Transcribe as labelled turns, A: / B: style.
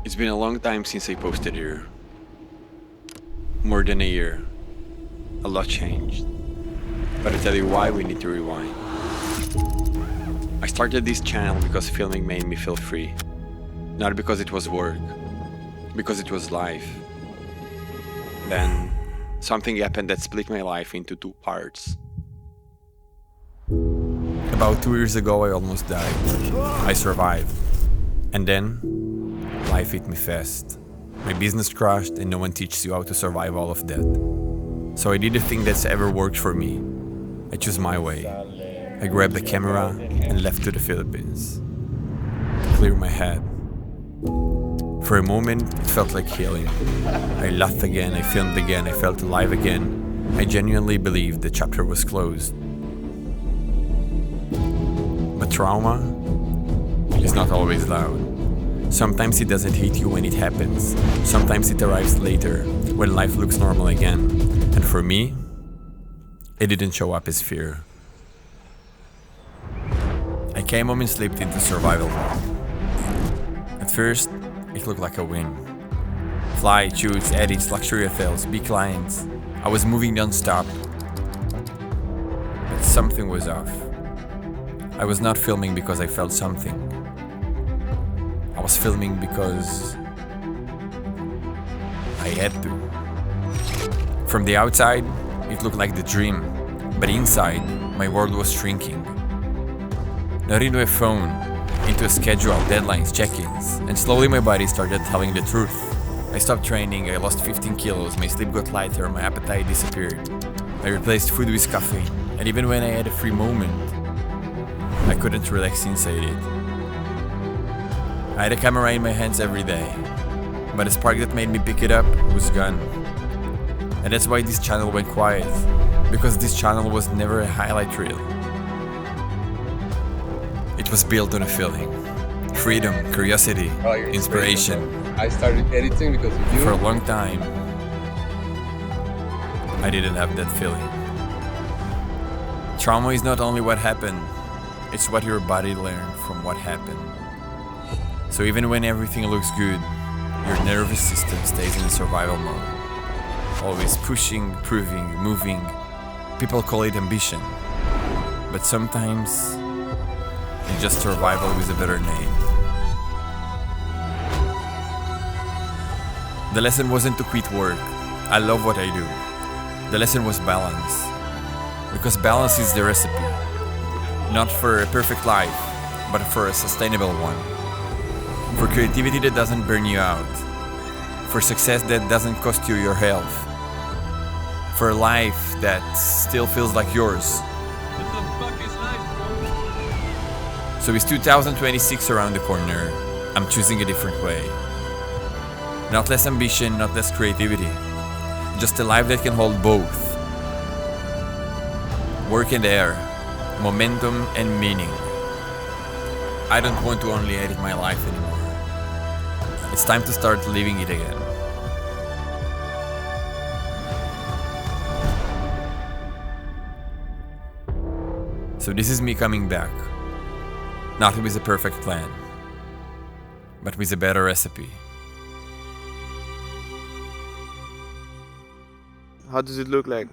A: It's been a long time since I posted here. More than a year. A lot changed. But I'll tell you why we need to rewind. I started this channel because filming made me feel free. Not because it was work. Because it was life. Then, something happened that split my life into two parts. About 2 years ago, I almost died. I survived. And then, life hit me fast. My business crashed and no one teaches you how to survive all of that. So I did the thing that's ever worked for me. I chose my way. I grabbed the camera and left to the Philippines. To clear my head. For a moment, it felt like healing. I laughed again, I filmed again, I felt alive again. I genuinely believed the chapter was closed. But trauma is not always loud. Sometimes it doesn't hit you when it happens. Sometimes it arrives later, when life looks normal again. And for me, it didn't show up as fear. I came home and slipped into survival mode. At first, it looked like a win. Flights, shoots, edits, luxury hotels, big clients. I was moving non-stop. But something was off. I was not filming because I felt something. I was filming because I had to. From the outside, it looked like the dream, but inside, my world was shrinking. Not into a phone, into a schedule, deadlines, check-ins, and slowly my body started telling the truth. I stopped training, I lost 15 kilos, my sleep got lighter, my appetite disappeared. I replaced food with caffeine, and even when I had a free moment, I couldn't relax inside it. I had a camera in my hands every day, but the spark that made me pick it up was gone. And that's why this channel went quiet, because this channel was never a highlight reel. It was built on a feeling. Freedom, curiosity, inspiration.
B: I started editing because of you.
A: For a long time, I didn't have that feeling. Trauma is not only what happened, it's what your body learned from what happened. So even when everything looks good, your nervous system stays in survival mode. Always pushing, proving, moving. People call it ambition. But sometimes, it's just survival with a better name. The lesson wasn't to quit work. I love what I do. The lesson was balance. Because balance is the recipe. Not for a perfect life, but for a sustainable one. For creativity that doesn't burn you out. For success that doesn't cost you your health. For a life that still feels like yours.
B: What the fuck is life, bro?
A: So with 2026 around the corner, I'm choosing a different way. Not less ambition, not less creativity. Just a life that can hold both. Work and air, momentum and meaning. I don't want to only edit my life anymore. It's time to start living it again. So this is me coming back. Not with a perfect plan, but with a better recipe.
C: How does it look like?